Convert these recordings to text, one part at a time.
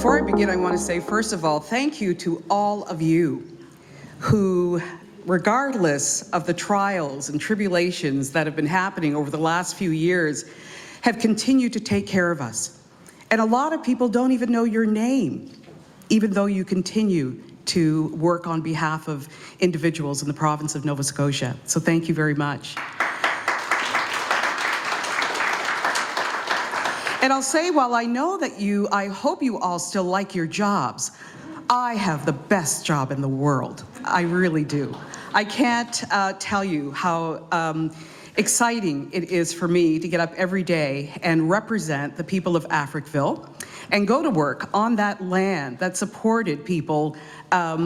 Before I begin, I want to say, first of all, thank you to all of you who, regardless of the trials and tribulations that have been happening over the last few years, have continued to take care of us. And a lot of people don't even know your name, even though you continue to work on behalf of individuals in the province of Nova Scotia. So thank you very much. And I'll say, while I know that I hope you all still like your jobs, I have the best job in the world. I really do. I can't tell you how exciting it is for me to get up every day and represent the people of Africville and go to work on that land that supported people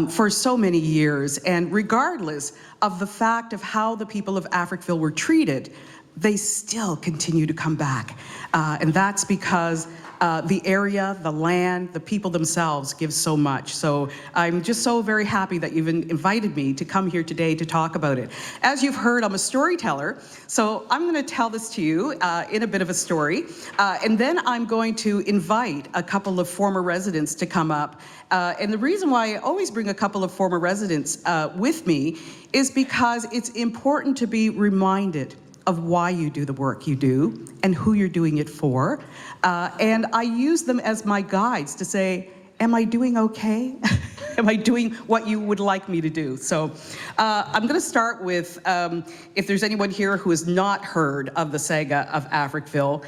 for so many years. And regardless of the fact of how the people of Africville were treated, they still continue to come back. And that's because the area, the land, the people themselves give so much. So I'm just so very happy that you've invited me to come here today to talk about it. As you've heard, I'm a storyteller, so I'm going to tell this to you in a bit of a story. And then I'm going to invite a couple of former residents to come up. And the reason why I always bring a couple of former residents with me is because it's important to be reminded of why you do the work you do and who you're doing it for. And I use them as my guides to say, am I doing okay? Am I doing what you would like me to do? So I'm gonna start with, if there's anyone here who has not heard of the saga of Africville,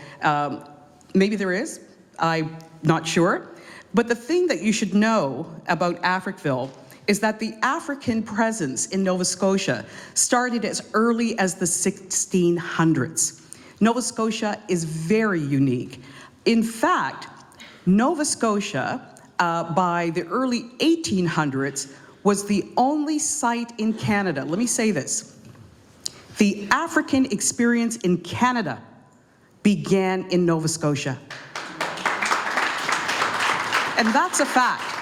maybe there is, I'm not sure. But the thing that you should know about Africville is that the African presence in Nova Scotia started as early as the 1600s. Nova Scotia is very unique. In fact, Nova Scotia, by the early 1800s, was the only site in Canada, let me say this, the African experience in Canada began in Nova Scotia. And that's a fact.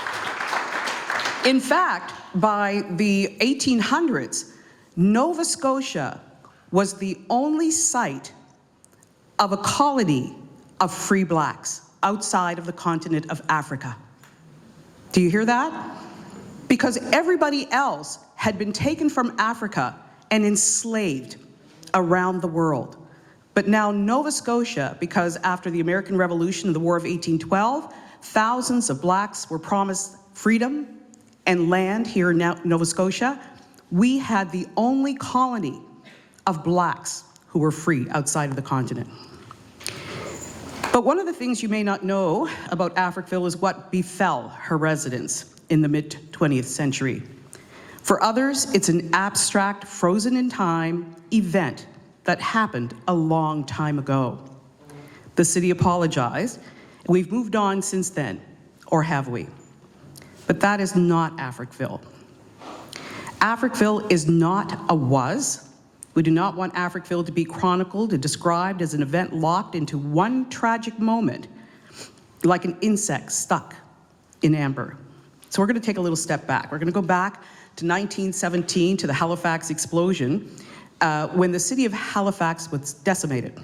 In fact, by the 1800s, Nova Scotia was the only site of a colony of free blacks outside of the continent of Africa. Do you hear that? Because everybody else had been taken from Africa and enslaved around the world. But now Nova Scotia, because after the American Revolution and the War of 1812, thousands of blacks were promised freedom and land here in Nova Scotia, we had the only colony of blacks who were free outside of the continent. But one of the things you may not know about Africville is what befell her residents in the mid-20th century. For others, it's an abstract, frozen-in-time event that happened a long time ago. The city apologized, and we've moved on since then, or have we? But that is not Africville. Africville is not a was. We do not want Africville to be chronicled and described as an event locked into one tragic moment, like an insect stuck in amber. So we're going to take a little step back. We're going to go back to 1917, to the Halifax explosion, when the city of Halifax was decimated.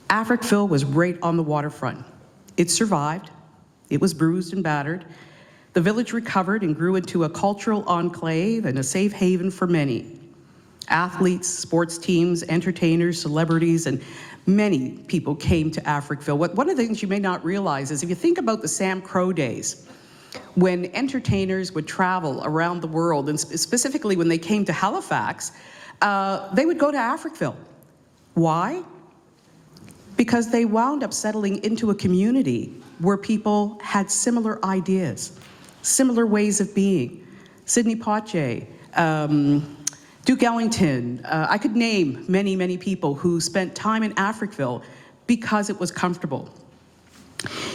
Africville was right on the waterfront. It survived. It was bruised and battered. The village recovered and grew into a cultural enclave and a safe haven for many. Athletes, sports teams, entertainers, celebrities, and many people came to Africville. One of the things you may not realize is if you think about the Sam Crow days, when entertainers would travel around the world, and specifically when they came to Halifax, they would go to Africville. Why? Because they wound up settling into a community where people had similar ideas, similar ways of being. Sidney Poitier, Duke Ellington, I could name many, many people who spent time in Africville because it was comfortable.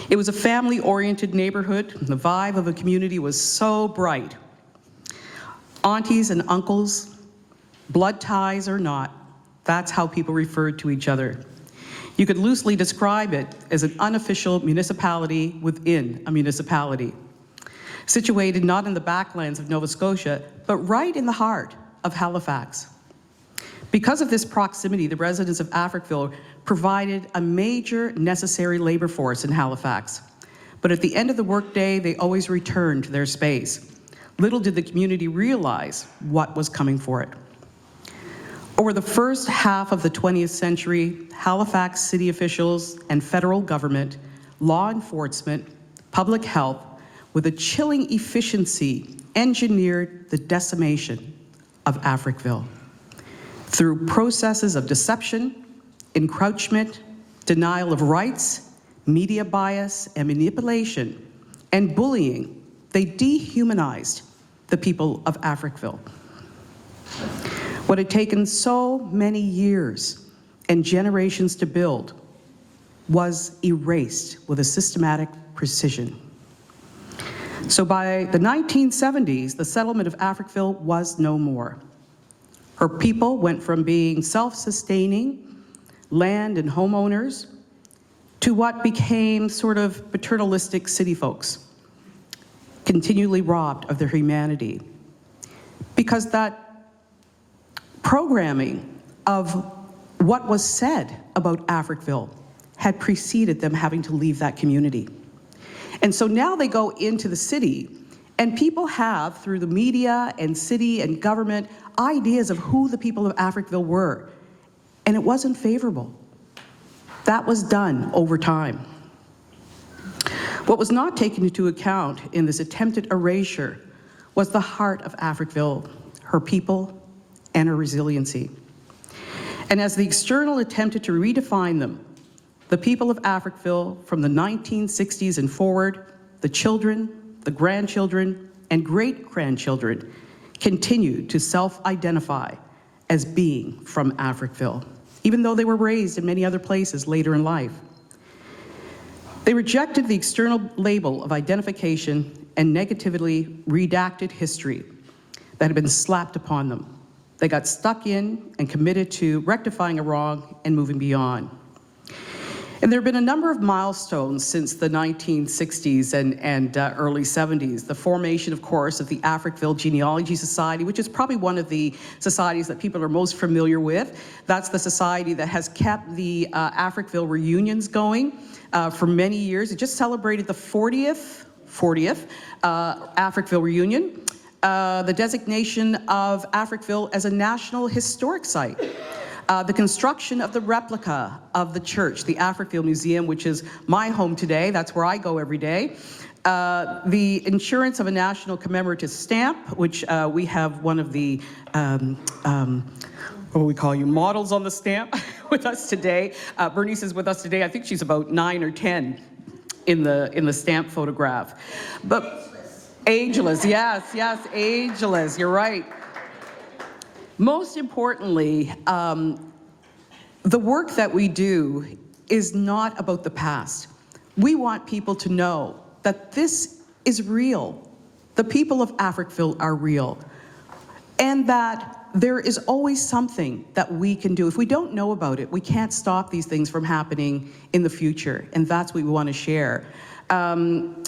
It was a family-oriented neighborhood. The vibe of a community was so bright. Aunties and uncles, blood ties or not, that's how people referred to each other. You could loosely describe it as an unofficial municipality within a municipality, situated not in the backlands of Nova Scotia, but right in the heart of Halifax. Because of this proximity, the residents of Africville provided a major necessary labor force in Halifax. but at the end of the workday, they always returned to their space. Little did the community realize what was coming for it. Over the first half of the 20th century, Halifax city officials and federal government, law enforcement, public health, with a chilling efficiency, engineered the decimation of Africville. Through processes of deception, encroachment, denial of rights, media bias and manipulation, and bullying, they dehumanized the people of Africville. What had taken so many years and generations to build was erased with a systematic precision. So by the 1970s, the settlement of Africville was no more. Her people went from being self-sustaining land and homeowners to what became sort of paternalistic city folks, continually robbed of their humanity. Because that programming of what was said about Africville had preceded them having to leave that community. And so now they go into the city, and people have, through the media and city and government, ideas of who the people of Africville were. And it wasn't favorable. That was done over time. What was not taken into account in this attempted erasure was the heart of Africville, her people, and her resiliency. And as the external attempted to redefine them, the people of Africville from the 1960s and forward, the children, the grandchildren, and great-grandchildren continued to self-identify as being from Africville, even though they were raised in many other places later in life. They rejected the external label of identification and negatively redacted history that had been slapped upon them. They got stuck in and committed to rectifying a wrong and moving beyond. And there have been a number of milestones since the 1960s and early 70s. The formation, of course, of the Africville Genealogy Society, which is probably one of the societies that people are most familiar with. That's the society that has kept the Africville reunions going for many years. It just celebrated the 40th Africville reunion. The designation of Africville as a National Historic Site. The construction of the replica of the church, the Africville Museum, which is my home today. That's where I go every day. The insurance of a national commemorative stamp, which we have one of the, what do we call you, models on the stamp with us today. Bernice is with us today. I think she's about 9 or 10 in the stamp photograph. But ageless, yes, ageless, you're right. Most importantly, the work that we do is not about the past. We want people to know that this is real. The people of Africville are real. And that there is always something that we can do. If we don't know about it, we can't stop these things from happening in the future. And that's what we want to share. I'm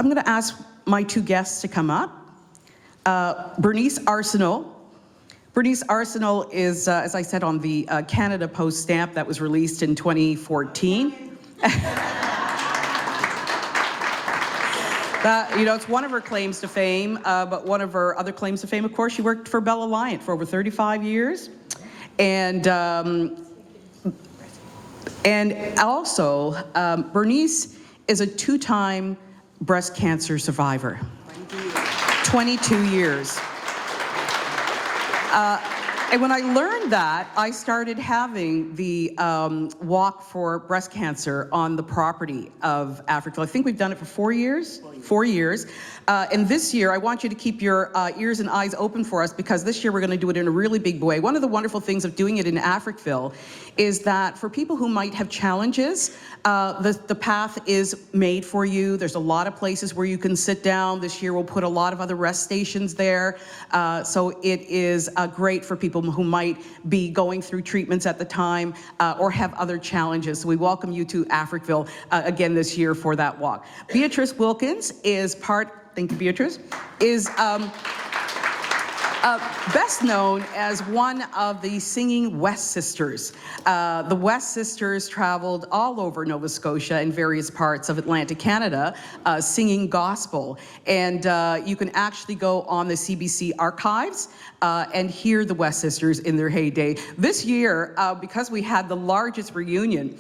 going to ask my two guests to come up. Bernice Arsenault. Bernice Arsenault is, as I said, on the Canada Post stamp that was released in 2014. It's one of her claims to fame, but one of her other claims to fame, of course, she worked for Bell Alliant for over 35 years. And also, Bernice is a 2-time breast cancer survivor. 22 years. And when I learned that, I started having the walk for breast cancer on the property of Africville. I think we've done it for 4 years. 4 years. And this year, I want you to keep your ears and eyes open for us, because this year we're going to do it in a really big way. One of the wonderful things of doing it in Africville is that for people who might have challenges, the path is made for you. There's a lot of places where you can sit down. This year we'll put a lot of other rest stations there. So it is great for people who might be going through treatments at the time or have other challenges. So we welcome you to Africville again this year for that walk. Beatrice Wilkins is part, thank you, Beatrice, is Best known as one of the singing West Sisters. The West Sisters traveled all over Nova Scotia and various parts of Atlantic Canada singing gospel. And you can actually go on the CBC archives and hear the West Sisters in their heyday. This year, because we had the largest reunion,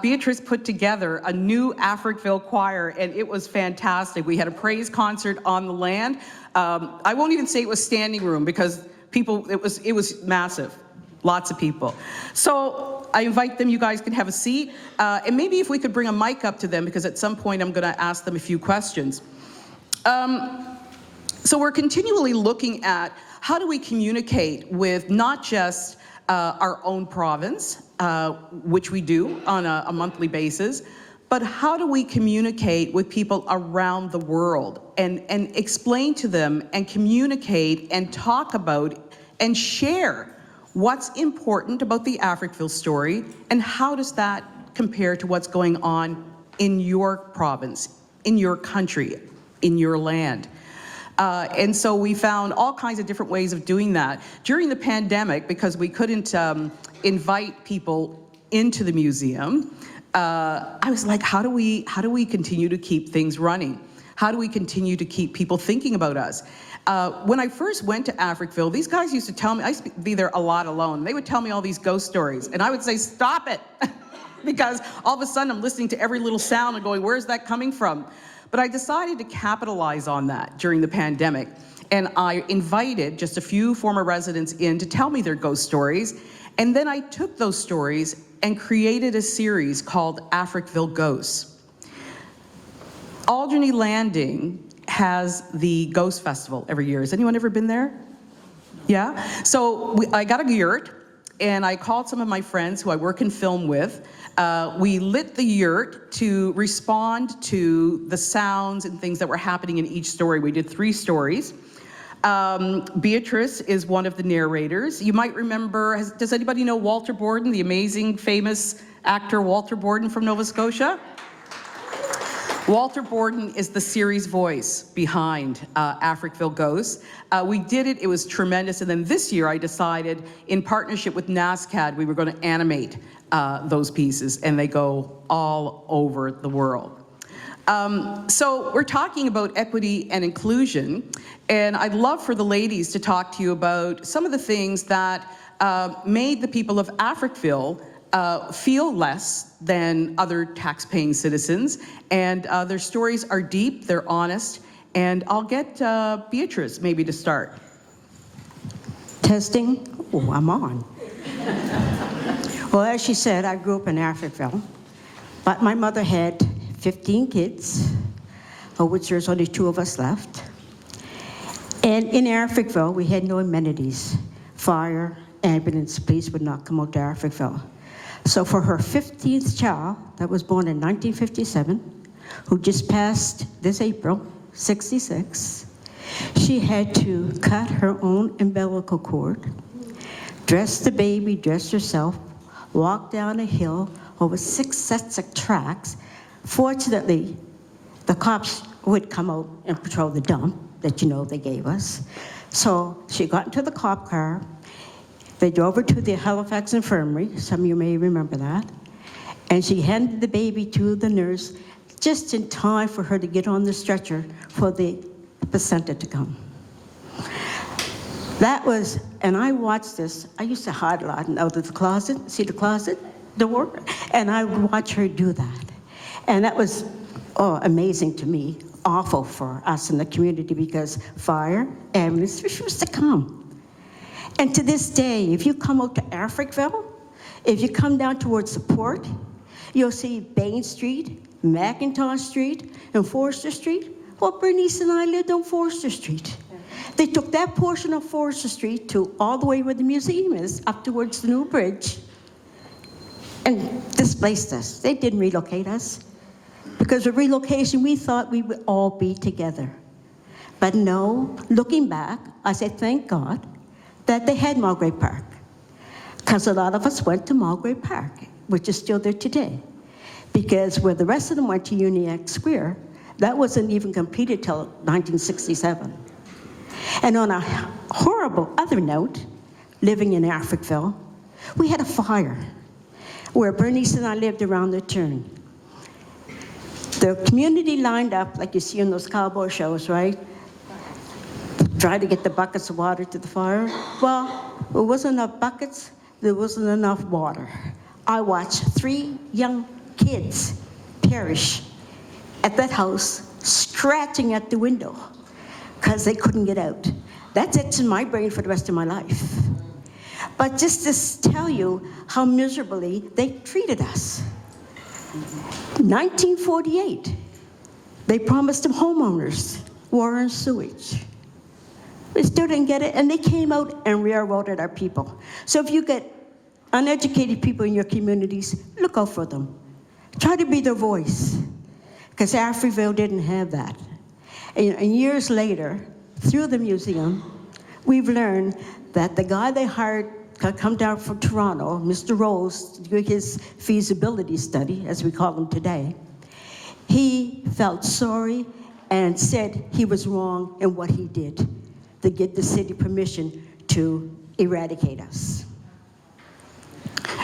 Beatrice put together a new Africville choir, and it was fantastic. We had a praise concert on the land. I won't even say it was standing room because people, it was massive, lots of people. So I invite them, you guys can have a seat, and maybe if we could bring a mic up to them, because at some point I'm gonna ask them a few questions. So we're continually looking at how do we communicate with not just our own province, which we do on a monthly basis, but how do we communicate with people around the world and explain to them and communicate and talk about and share what's important about the Africville story and how does that compare to what's going on in your province, in your country, in your land. And so we found all kinds of different ways of doing that. During the pandemic, because we couldn't invite people into the museum, I was like, how do we continue to keep things running? How do we continue to keep people thinking about us? When I first went to Africville, these guys used to tell me, I used to be there a lot alone. They would tell me all these ghost stories, and I would say, stop it. Because all of a sudden I'm listening to every little sound and going, where's that coming from? But I decided to capitalize on that during the pandemic. And I invited just a few former residents in to tell me their ghost stories. And then I took those stories and created a series called Africville Ghosts. Alderney Landing has the Ghost Festival every year. Has anyone ever been there? Yeah? So I got a yurt, and I called some of my friends who I work in film with. We lit the yurt to respond to the sounds and things that were happening in each story. We did 3 stories. Beatrice is one of the narrators. You might remember, does anybody know Walter Borden, the amazing, famous actor Walter Borden from Nova Scotia? Walter Borden is the series voice behind Africville Ghosts. We did it, it was tremendous, and then this year I decided, in partnership with NSGEU, we were going to animate those pieces, and they go all over the world. So we're talking about equity and inclusion, and I'd love for the ladies to talk to you about some of the things that made the people of Africville feel less than other tax-paying citizens, and their stories are deep, they're honest, and I'll get Beatrice maybe to start. Testing? Oh, I'm on. Well, as she said, I grew up in Africville, but my mother had 15 kids, of which there's only 2 of us left. And in Africville, we had no amenities. Fire, ambulance, police would not come out to Africville. So for her 15th child, that was born in 1957, who just passed this April, 66, she had to cut her own umbilical cord, dress the baby, dress herself, walk down a hill over 6 sets of tracks. Fortunately, the cops would come out and patrol the dump that they gave us. So she got into the cop car. They drove her to the Halifax Infirmary. Some of you may remember that. And she handed the baby to the nurse just in time for her to get on the stretcher for the placenta to come. That was, and I watched this. I used to hide a lot out of the closet, see the closet door, and I would watch her do that. And that was amazing to me, awful for us in the community because fire, ambulance refused to come. And to this day, if you come out to Africville, if you come down towards the port, you'll see Bain Street, McIntosh Street, and Forster Street. Well, Bernice and I lived on Forster Street. They took that portion of Forster Street to all the way where the museum is, up towards the new bridge, and displaced us. They didn't relocate us. Because with relocation, we thought we would all be together. But no, looking back, I say thank God that they had Mulgrave Park. Because a lot of us went to Mulgrave Park, which is still there today. Because where the rest of them went to Uniacke Square, that wasn't even completed till 1967. And on a horrible other note, living in Africville, we had a fire where Bernice and I lived around the turn. The community lined up, like you see in those cowboy shows, right? Try to get the buckets of water to the fire. Well, there wasn't enough buckets, there wasn't enough water. I watched 3 young kids perish at that house, scratching at the window, because they couldn't get out. That's it in my brain for the rest of my life. But just to tell you how miserably they treated us. 1948, they promised them homeowners water and sewage. We still didn't get it, and they came out and railroaded our people. So if you get uneducated people in your communities, look out for them. Try to be their voice, because Africville didn't have that. And years later, through the museum, we've learned that the guy they hired to come down from Toronto, Mr. Rose, to do his feasibility study, as we call him today, he felt sorry and said he was wrong in what he did to get the city permission to eradicate us.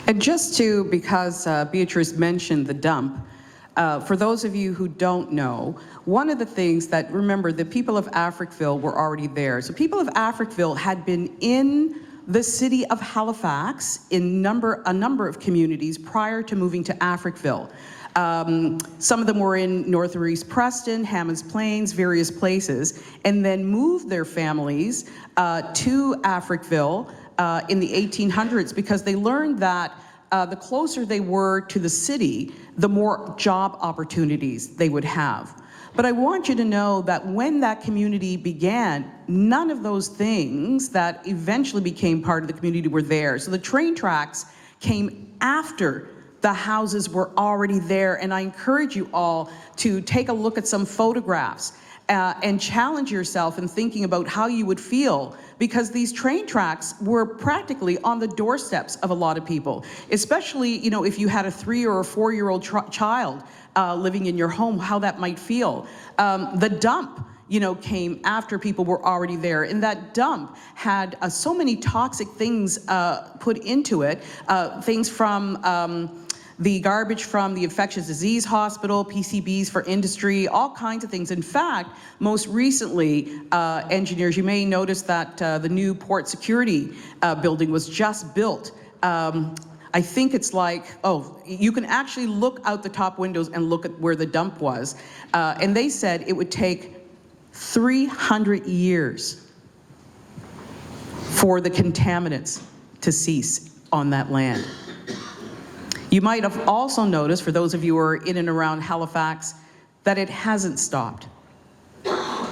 And just to, because Beatrice mentioned the dump, for those of you who don't know, one of the things that, remember, the people of Africville were already there. So people of Africville had been in the city of Halifax in a number of communities prior to moving to Africville. Some of them were in North or East Preston, Hammonds Plains, various places, and then moved their families to Africville in the 1800s because they learned that the closer they were to the city, the more job opportunities they would have. But I want you to know that when that community began, none of those things that eventually became part of the community were there. So the train tracks came after the houses were already there, and I encourage you all to take a look at some photographs and challenge yourself in thinking about how you would feel, because these train tracks were practically on the doorsteps of a lot of people, especially, you know, if you had a 3 or a 4-year-old child living in your home, how that might feel. The dump, you know, came after people were already there, and that dump had so many toxic things put into it, things from the garbage from the infectious disease hospital, PCBs for industry, all kinds of things. In fact, most recently, engineers, you may notice that the new port security building was just built. I think it's like, oh, you can actually look out the top windows and look at where the dump was. And they said it would take 300 years for the contaminants to cease on that land. You might have also noticed, for those of you who are in and around Halifax, that it hasn't stopped.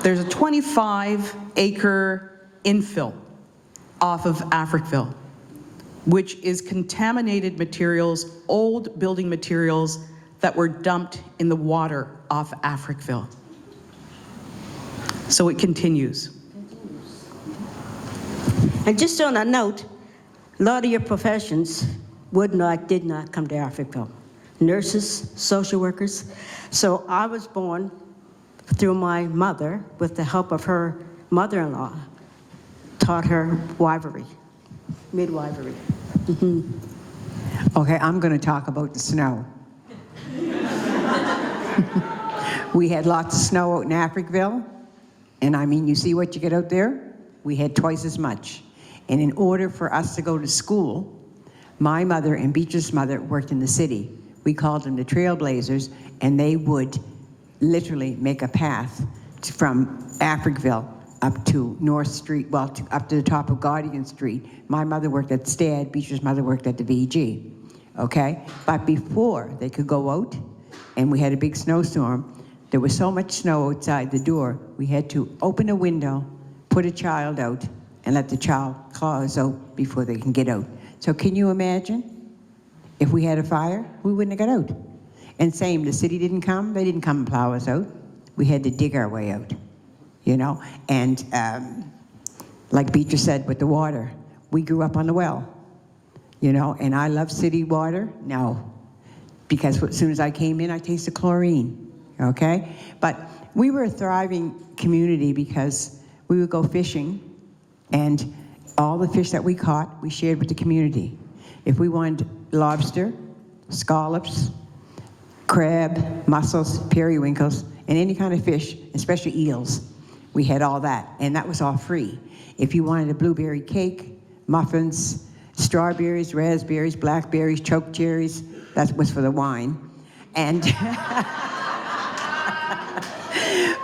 There's a 25-acre infill off of Africville, which is contaminated materials, old building materials that were dumped in the water off Africville. So it continues. And just on a note, a lot of your professions did not come to Africville. Nurses, social workers. So I was born through my mother, with the help of her mother-in-law, taught her midwifery. Okay, I'm going to talk about the snow. We had lots of snow out in Africville, and I mean, you see what you get out there? We had twice as much. And in order for us to go to school, my mother and Beatrice's mother worked in the city. We called them the Trailblazers, and they would literally make a path from Africville up to North Street, well, up to the top of Gaudian Street. My mother worked at STAD, Beatrice's mother worked at the VG, okay? But before they could go out, and we had a big snowstorm, there was so much snow outside the door, we had to open a window, put a child out, and let the child close out before they can get out. So can you imagine if we had a fire? We wouldn't have got out. And same, the city didn't come, they didn't come and plow us out. We had to dig our way out, you know? And like Beatrice said with the water, we grew up on the well, you know? And I love city water? No. Because as soon as I came in, I tasted chlorine, okay? But we were a thriving community because we would go fishing, and all the fish that we caught, we shared with the community. If we wanted lobster, scallops, crab, mussels, periwinkles, and any kind of fish, especially eels, we had all that, and that was all free. If you wanted a blueberry cake, muffins, strawberries, raspberries, blackberries, choke cherries, that was for the wine. And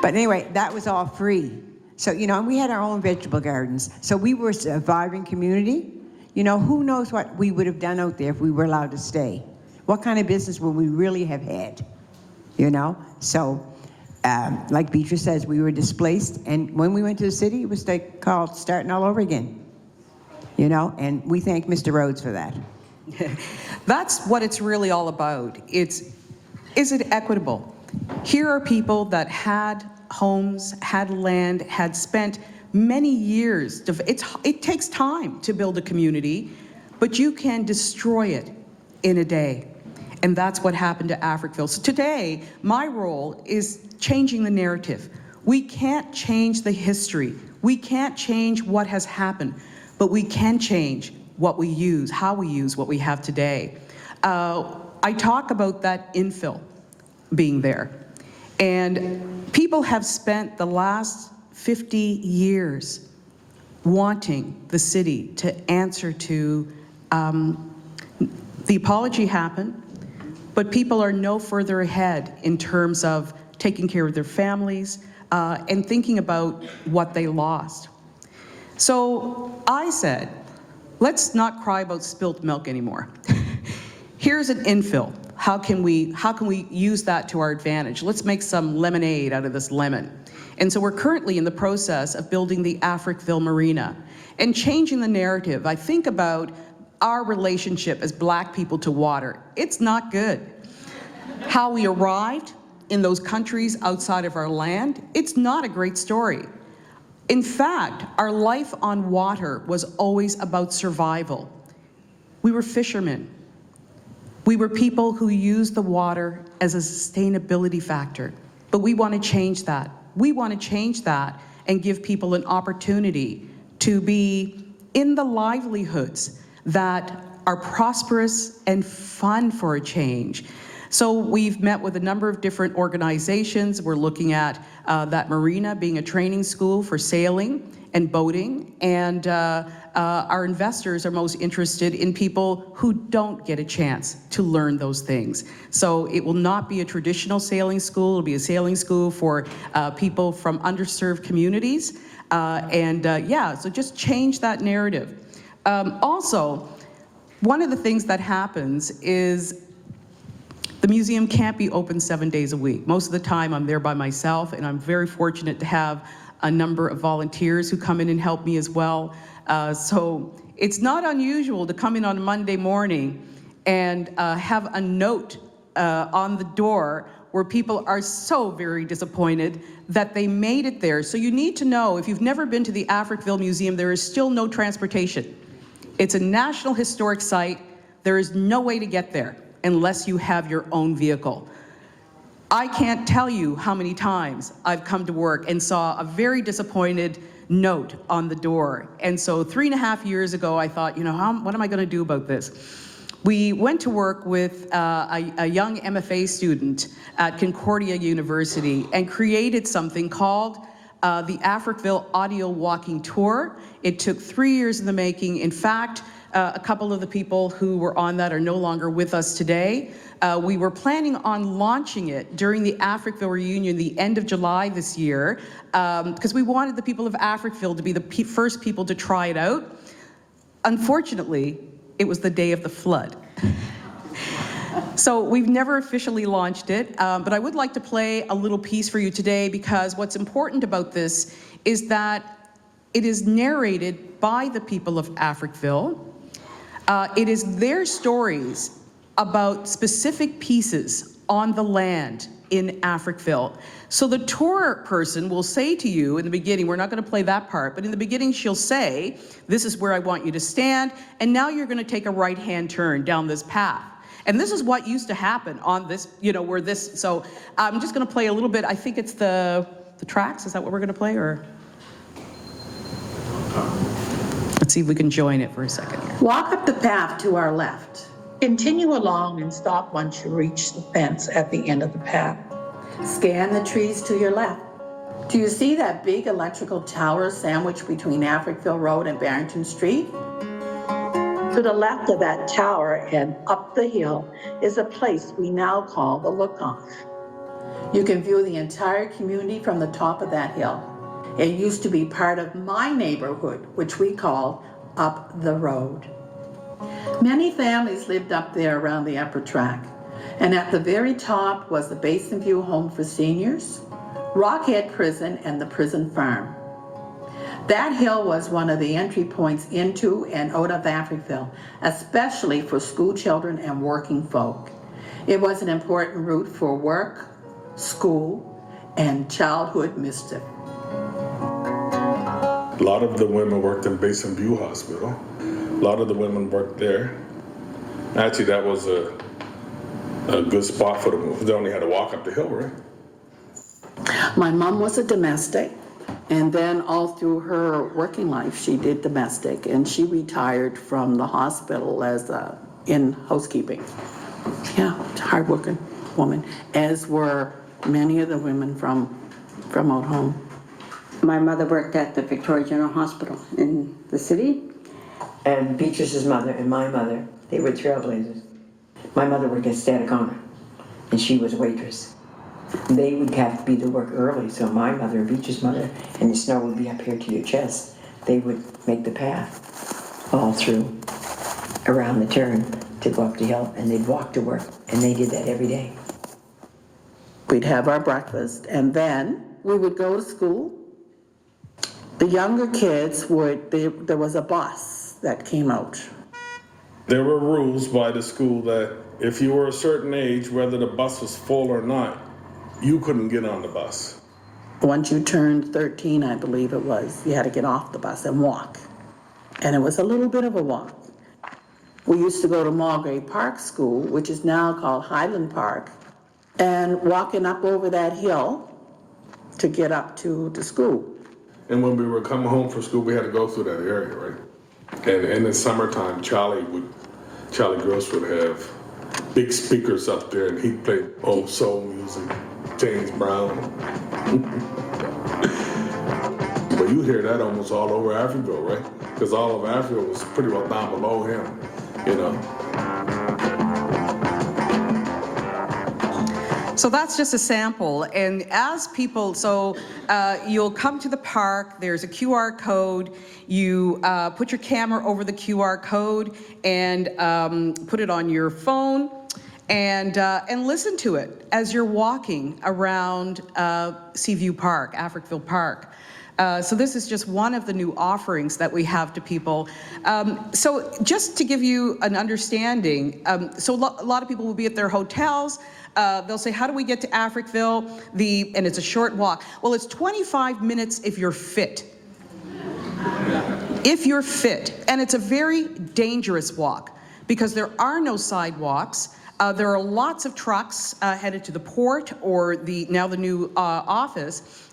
but anyway, that was all free. So, you know, and we had our own vegetable gardens. So we were a vibrant community. You know, who knows what we would have done out there if we were allowed to stay? What kind of business would we really have had? You know? So, like Beatrice says, we were displaced. And when we went to the city, it was like called starting all over again. You know? And we thank Mr. Rhodes for that. That's what it's really all about. Is it equitable? Here are people that had homes, had land, had spent many years. It takes time to build a community, but you can destroy it in a day. And that's what happened to Africville. So today, my role is changing the narrative. We can't change the history. We can't change what has happened, but we can change what we use, how we use what we have today. I talk about that infill being there. And people have spent the last 50 years wanting the city to answer to, the apology happened, but people are no further ahead in terms of taking care of their families and thinking about what they lost. So I said, let's not cry about spilt milk anymore. Here's an infill. How can we use that to our advantage? Let's make some lemonade out of this lemon. And so we're currently in the process of building the Africville Marina and changing the narrative. I think about our relationship as Black people to water. It's not good. How we arrived in those countries outside of our land, it's not a great story. In fact, our life on water was always about survival. We were fishermen. We were people who used the water as a sustainability factor, but we want to change that. We want to change that and give people an opportunity to be in the livelihoods that are prosperous and fun for a change. So we've met with a number of different organizations. We're looking at that marina being a training school for sailing and boating, and our investors are most interested in people who don't get a chance to learn those things. So it will not be a traditional sailing school, it'll be a sailing school for people from underserved communities, yeah, so just change that narrative. Also, one of the things that happens is the museum can't be open 7 days a week. Most of the time I'm there by myself, and I'm very fortunate to have a number of volunteers who come in and help me as well. So it's not unusual to come in on a Monday morning and have a note on the door where people are so very disappointed that they made it there. So you need to know, if you've never been to the Africville Museum, there is still no transportation. It's a National Historic Site. There is no way to get there unless you have your own vehicle. I can't tell you how many times I've come to work and saw a very disappointed note on the door. And so 3.5 years ago, I thought, you know, what am I gonna do about this? We went to work with a young MFA student at Concordia University and created something called the Africville Audio Walking Tour. It took 3 years in the making. In fact, a couple of the people who were on that are no longer with us today. We were planning on launching it during the Africville reunion the end of July this year, because we wanted the people of Africville to be the first people to try it out. Unfortunately, it was the day of the flood. So we've never officially launched it, but I would like to play a little piece for you today, because what's important about this is that it is narrated by the people of Africville. It is their stories about specific pieces on the land in Africville. So the tour person will say to you in the beginning, we're not going to play that part, but in the beginning she'll say, this is where I want you to stand, and now you're going to take a right-hand turn down this path. And this is what used to happen on this, you know, where this, so I'm just going to play a little bit. I think it's the tracks, is that what we're going to play, or? Let's see if we can join it for a second here. Walk up the path to our left. Continue along and stop once you reach the fence at the end of the path. Scan the trees to your left. Do you see that big electrical tower sandwiched between Africville Road and Barrington Street? To the left of that tower and up the hill is a place we now call the Lookoff. You can view the entire community from the top of that hill. It used to be part of my neighborhood, which we call Up the Road. Many families lived up there around the upper track, and at the very top was the Basin View Home for Seniors, Rockhead Prison, and the prison farm. That hill was one of the entry points into and out of Africville, especially for school children and working folk. It was an important route for work, school, and childhood mischief. A lot of the women worked in Basin View Hospital. A lot of the women worked there. Actually, that was a good spot for them. They only had to walk up the hill, right? My mom was a domestic, and then all through her working life, she did domestic, and she retired from the hospital as in housekeeping. Yeah, hardworking woman, as were many of the women from out home. My mother worked at the Victoria General Hospital in the city. And Beatrice's mother and my mother, they were trailblazers. My mother worked at Staticona, and she was a waitress. They would have to be to work early, so my mother and Beatrice's mother, and the snow would be up here to your chest. They would make the path all through, around the turn to go up the hill, and they'd walk to work, and they did that every day. We'd have our breakfast, and then we would go to school. The younger kids there was a bus that came out. There were rules by the school that if you were a certain age, whether the bus was full or not, you couldn't get on the bus. Once you turned 13, I believe it was, you had to get off the bus and walk. And it was a little bit of a walk. We used to go to Mulgrave Park School, which is now called Highland Park, and walking up over that hill to get up to the school. And when we were coming home from school, we had to go through that area, right? And in the summertime, Charlie Gross would have big speakers up there, and he'd play old soul music, James Brown. But you hear that almost all over Africville, right? Because all of Africville was pretty well down below him, you know. So that's just a sample, and as people, you'll come to the park, there's a QR code, you put your camera over the QR code and put it on your phone and listen to it as you're walking around Seaview Park, Africville Park. So this is just one of the new offerings that we have to people. So just to give you an understanding, a lot of people will be at their hotels. They'll say, how do we get to Africville? And it's a short walk. Well, it's 25 minutes if you're fit. If you're fit. And it's a very dangerous walk because there are no sidewalks. There are lots of trucks headed to the port or now the new office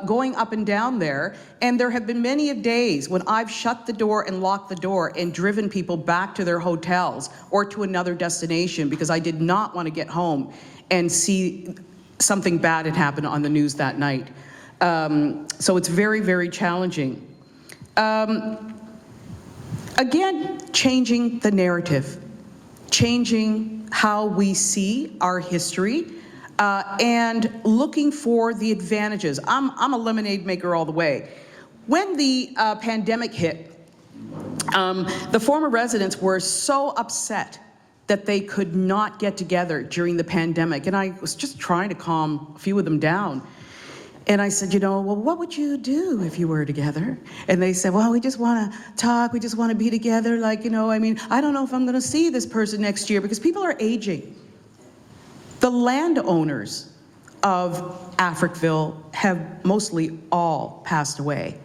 going up and down there. And there have been many days when I've shut the door and locked the door and driven people back to their hotels or to another destination because I did not want to get home and see something bad had happened on the news that night. So it's very, very challenging. Again, changing the narrative, changing how we see our history, and looking for the advantages. I'm a lemonade maker all the way. When the pandemic hit, the former residents were so upset that they could not get together during the pandemic, and I was just trying to calm a few of them down. And I said, well, what would you do if you were together? And they said, well, we just want to talk, we just want to be together, I don't know if I'm going to see this person next year because people are aging. The landowners of Africville have mostly all passed away.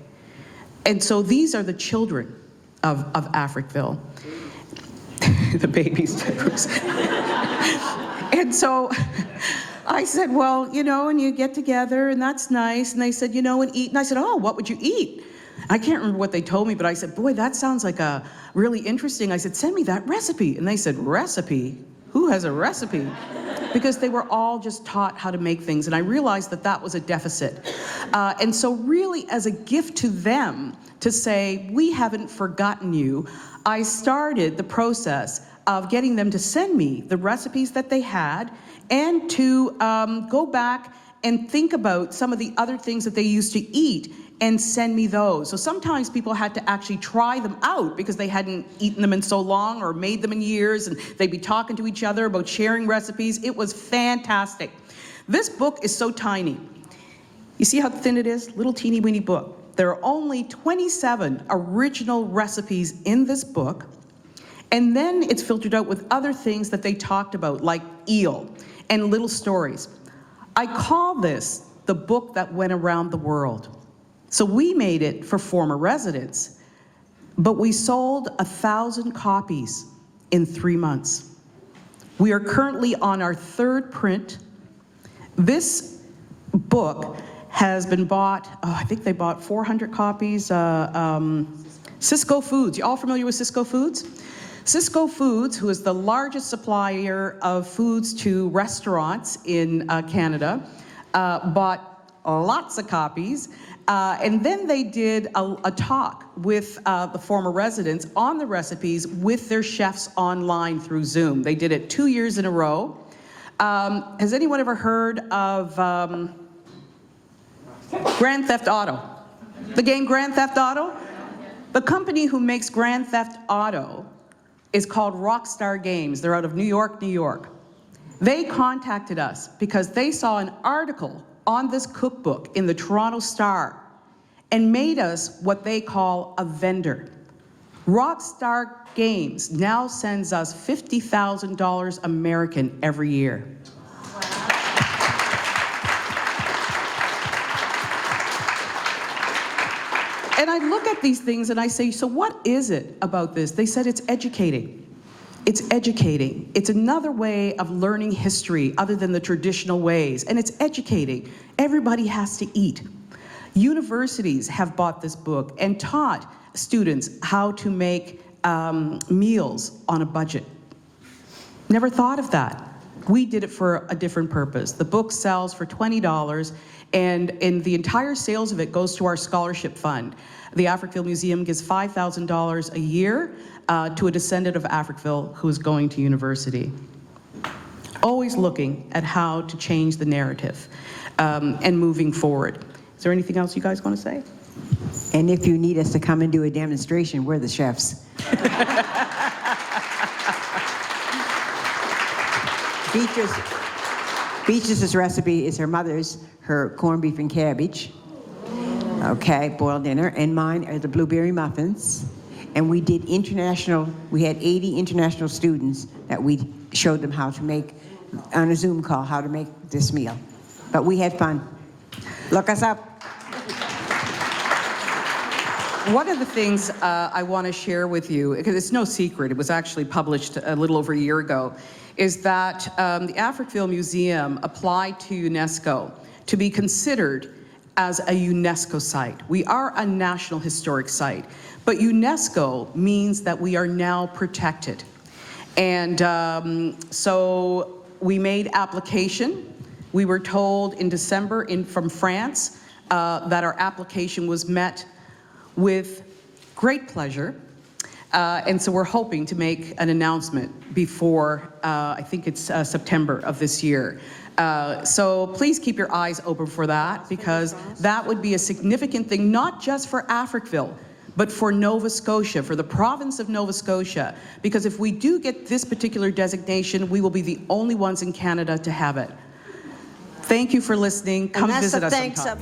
And so these are the children of Africville. The babies. And so I said, well, and you get together and that's nice. And they said, and eat. And I said, oh, what would you eat? I can't remember what they told me, but I said, boy, that sounds like a really interesting. I said, send me that recipe. And they said, recipe? Who has a recipe? Because they were all just taught how to make things, and I realized that that was a deficit. And so really, as a gift to them, to say, we haven't forgotten you, I started the process of getting them to send me the recipes that they had, and to go back and think about some of the other things that they used to eat and send me those. So sometimes people had to actually try them out because they hadn't eaten them in so long or made them in years, and they'd be talking to each other about sharing recipes. It was fantastic. This book is so tiny. You see how thin it is? Little teeny weeny book. There are only 27 original recipes in this book, and then it's filtered out with other things that they talked about, like eel and little stories. I call this the book that went around the world. So we made it for former residents, but we sold 1,000 copies in 3 months. We are currently on our 3rd print. This book has been bought, I think they bought 400 copies. Cisco Foods, you all familiar with Cisco Foods? Cisco Foods, who is the largest supplier of foods to restaurants in Canada, bought lots of copies. And then they did a talk with the former residents on the recipes with their chefs online through Zoom. They did it 2 years in a row. Has anyone ever heard of Grand Theft Auto? The game Grand Theft Auto? The company who makes Grand Theft Auto is called Rockstar Games. They're out of New York, New York. They contacted us because they saw an article on this cookbook in the Toronto Star and made us what they call a vendor. Rockstar Games now sends us $50,000 American every year. And I look at these things and I say, so what is it about this? They said it's educating. It's educating. It's another way of learning history other than the traditional ways, and it's educating. Everybody has to eat. Universities have bought this book and taught students how to make meals on a budget. Never thought of that. We did it for a different purpose. The book sells for $20, and the entire sales of it goes to our scholarship fund. The Africville Museum gives $5,000 a year to a descendant of Africville who is going to university. Always looking at how to change the narrative and moving forward. Is there anything else you guys want to say? And if you need us to come and do a demonstration, we're the chefs. Beatrice's recipe is her mother's, her corned beef and cabbage, okay, boiled dinner, and mine are the blueberry muffins. And we did we had 80 international students that we showed them how to make, on a Zoom call, how to make this meal. But we had fun. Look us up. One of the things I want to share with you, because it's no secret, it was actually published a little over a year ago, is that the Africville Museum applied to UNESCO to be considered as a UNESCO site. We are a National Historic Site, but UNESCO means that we are now protected. And so we made application. We were told in December from France that our application was met with great pleasure. And so we're hoping to make an announcement before, I think it's September of this year. So please keep your eyes open for that, because that would be a significant thing, not just for Africville, but for Nova Scotia, for the province of Nova Scotia. Because if we do get this particular designation, we will be the only ones in Canada to have it. Thank you for listening. Come visit us sometime.